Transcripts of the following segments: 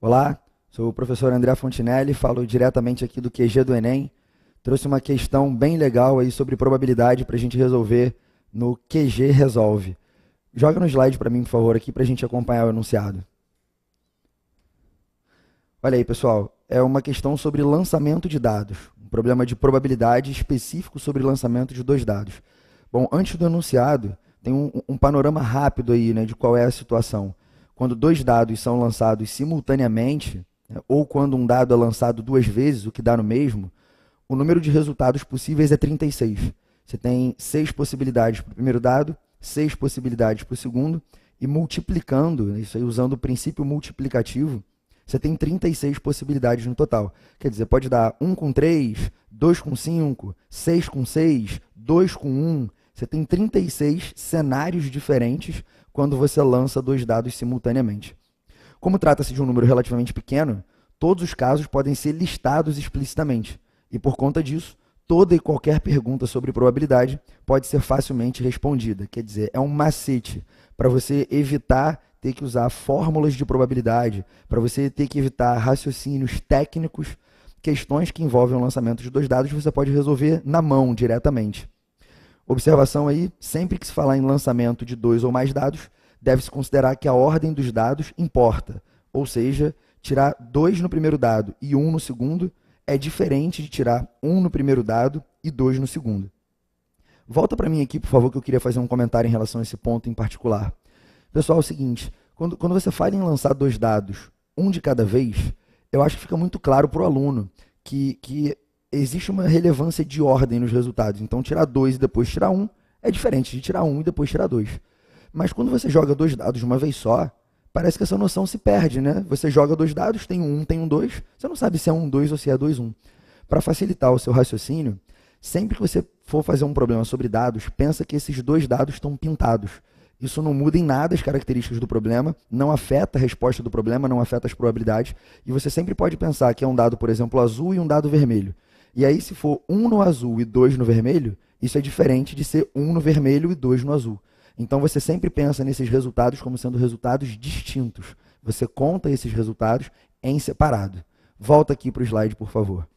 Olá, sou o professor André Fontinelli, falo diretamente aqui do QG do Enem. Trouxe uma questão bem legal aí sobre probabilidade para a gente resolver no QG Resolve. Joga no slide para mim, por favor, aqui para a gente acompanhar o enunciado. Olha aí, pessoal, é uma questão sobre lançamento de dados, um problema de probabilidade específico sobre lançamento de dois dados. Bom, antes do enunciado, tem um panorama rápido aí, né, de qual é a situação. Quando dois dados são lançados simultaneamente, né, ou quando um dado é lançado duas vezes, o que dá no mesmo, o número de resultados possíveis é 36. Você tem 6 possibilidades para o primeiro dado, 6 possibilidades para o segundo, e multiplicando, isso aí usando o princípio multiplicativo, você tem 36 possibilidades no total. Quer dizer, pode dar 1 com 3, 2 com 5, 6 com 6, 2 com 1. Você tem 36 cenários diferentes quando você lança dois dados simultaneamente. Como trata-se de um número relativamente pequeno, todos os casos podem ser listados explicitamente. E por conta disso, toda e qualquer pergunta sobre probabilidade pode ser facilmente respondida. Quer dizer, é um macete para você evitar ter que usar fórmulas de probabilidade, para você ter que evitar raciocínios técnicos, questões que envolvem o lançamento de dois dados, você pode resolver na mão, diretamente. Observação aí, sempre que se falar em lançamento de dois ou mais dados, deve-se considerar que a ordem dos dados importa, ou seja, tirar 2 no primeiro dado e 1 no segundo é diferente de tirar 1 no primeiro dado e 2 no segundo. Volta para mim aqui, por favor, que eu queria fazer um comentário em relação a esse ponto em particular. Pessoal, é o seguinte, quando você fala em lançar dois dados, um de cada vez, eu acho que fica muito claro para o aluno que existe uma relevância de ordem nos resultados. Então, tirar 2 e depois tirar 1 é diferente de tirar 1 e depois tirar 2. Mas quando você joga dois dados de uma vez só, parece que essa noção se perde, né? Você joga dois dados, tem um 1, tem um 2, você não sabe se é 1, 2 ou se é 2, 1. Para facilitar o seu raciocínio, sempre que você for fazer um problema sobre dados, pensa que esses dois dados estão pintados. Isso não muda em nada as características do problema, não afeta a resposta do problema, não afeta as probabilidades, e você sempre pode pensar que é um dado, por exemplo, azul e um dado vermelho. E aí, se for 1 no azul e 2 no vermelho, isso é diferente de ser 1 no vermelho e 2 no azul. Então, você sempre pensa nesses resultados como sendo resultados distintos. Você conta esses resultados em separado. Volta aqui para o slide, por favor.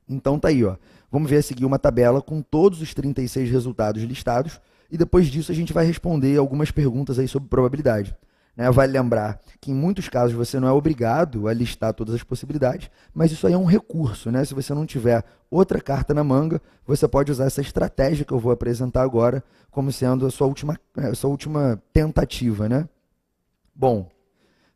Então, tá aí, ó. Vamos ver a seguir uma tabela com todos os 36 resultados listados, e depois disso a gente vai responder algumas perguntas aí sobre probabilidade. Né? Vale lembrar que em muitos casos você não é obrigado a listar todas as possibilidades, mas isso aí é um recurso, né? Se você não tiver outra carta na manga, você pode usar essa estratégia que eu vou apresentar agora como sendo a sua última tentativa, né? Bom,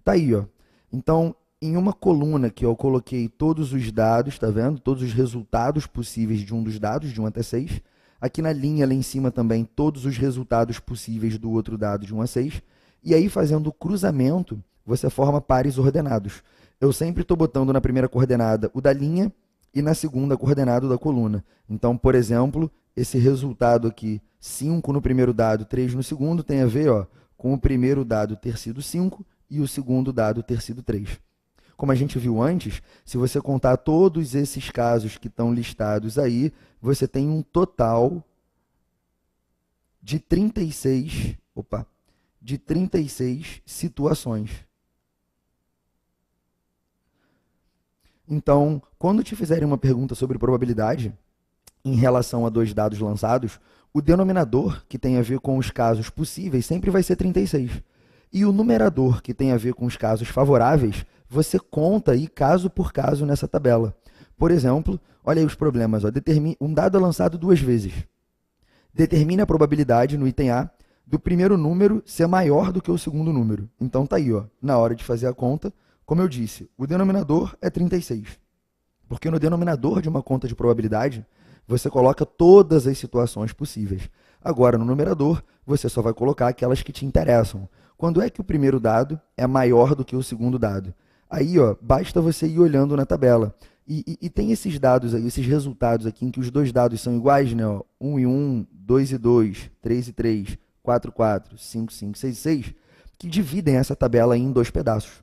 tá aí, ó. Então, em uma coluna aqui, eu coloquei todos os dados, tá vendo? Todos os resultados possíveis de um dos dados, de 1 até 6. Aqui na linha, lá em cima também, todos os resultados possíveis do outro dado, de 1 a 6. E aí, fazendo o cruzamento, você forma pares ordenados. Eu sempre estou botando na primeira coordenada o da linha e na segunda coordenada o da coluna. Então, por exemplo, esse resultado aqui, 5 no primeiro dado, 3 no segundo, tem a ver, ó, com o primeiro dado ter sido 5 e o segundo dado ter sido 3. Como a gente viu antes, se você contar todos esses casos que estão listados aí, você tem um total de 36 situações. Então, quando te fizerem uma pergunta sobre probabilidade em relação a dois dados lançados, o denominador, que tem a ver com os casos possíveis, sempre vai ser 36. E o numerador, que tem a ver com os casos favoráveis, você conta aí caso por caso nessa tabela. Por exemplo, olha aí os problemas. Ó, um dado é lançado 2 vezes. Determine a probabilidade, no item A, do primeiro número ser maior do que o segundo número. Então, tá aí, ó, na hora de fazer a conta, como eu disse, o denominador é 36. Porque no denominador de uma conta de probabilidade, você coloca todas as situações possíveis. Agora, no numerador, você só vai colocar aquelas que te interessam. Quando é que o primeiro dado é maior do que o segundo dado? Aí, ó, basta você ir olhando na tabela. E tem esses dados aí, esses resultados aqui, em que os dois dados são iguais, né? Ó, 1 e 1, 2 e 2, 3 e 3, 4 e 4, 5 e 5, 6 e 6, que dividem essa tabela em 2 pedaços.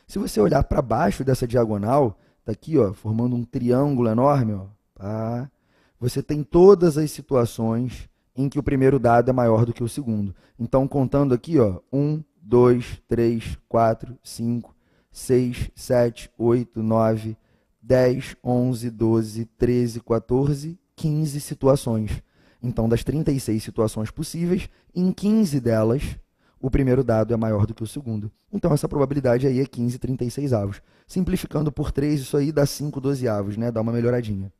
Se você olhar para baixo dessa diagonal, está aqui, ó, formando um triângulo enorme, ó, tá? Você tem todas as situações em que o primeiro dado é maior do que o segundo. Então, contando aqui, ó, 1, 2, 3, 4, 5, 6, 7, 8, 9, 10, 11, 12, 13, 14, 15 situações. Então, das 36 situações possíveis, em 15 delas, o primeiro dado é maior do que o segundo. Então, essa probabilidade aí é 15/36. Simplificando por 3, isso aí dá 5/12, né? Dá uma melhoradinha.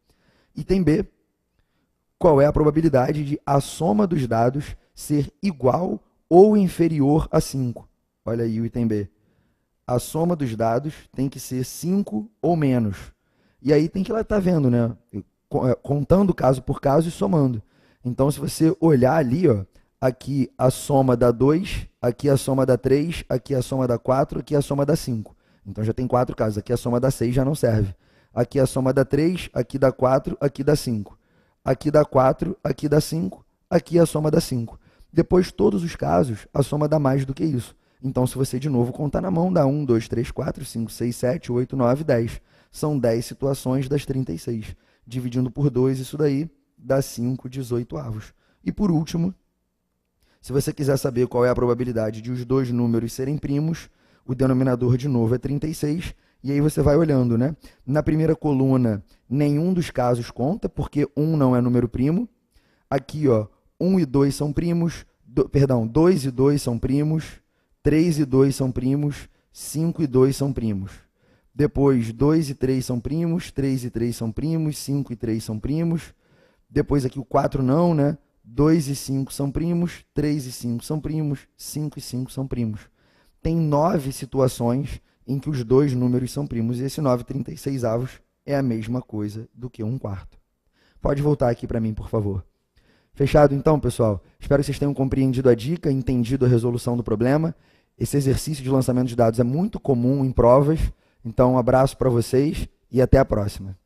Item B, qual é a probabilidade de a soma dos dados ser igual ou inferior a 5? Olha aí o item B. A soma dos dados tem que ser 5 ou menos. E aí tem que lá estar vendo, né? Contando caso por caso e somando. Então, se você olhar ali, ó, aqui a soma dá 2, aqui a soma dá 3, aqui a soma dá 4, aqui a soma dá 5. Então, já tem 4 casos. Aqui a soma dá 6 já não serve. Aqui a soma dá 3, aqui dá 4, aqui dá 5. Aqui dá 4, aqui dá 5, aqui a soma dá 5. Depois, todos os casos, a soma dá mais do que isso. Então, se você de novo contar na mão, dá 1, 2, 3, 4, 5, 6, 7, 8, 9, 10. São 10 situações das 36. Dividindo por 2, isso daí dá 5/18. E por último, se você quiser saber qual é a probabilidade de os dois números serem primos, o denominador de novo é 36, e aí você vai olhando, né? Na primeira coluna, nenhum dos casos conta, porque 1 não é número primo. Aqui, ó, 1 e 2 são primos, 2 e 2 são primos, 3 e 2 são primos, 5 e 2 são primos. Depois, 2 e 3 são primos, 3 e 3 são primos, 5 e 3 são primos. Depois aqui o 4 não, né? 2 e 5 são primos, 3 e 5 são primos, 5 e 5 são primos. Tem 9 situações em que os dois números são primos, e esse 9/36 é a mesma coisa do que 1/4. Pode voltar aqui para mim, por favor. Fechado então, pessoal? Espero que vocês tenham compreendido a dica, entendido a resolução do problema. Esse exercício de lançamento de dados é muito comum em provas, então um abraço para vocês e até a próxima.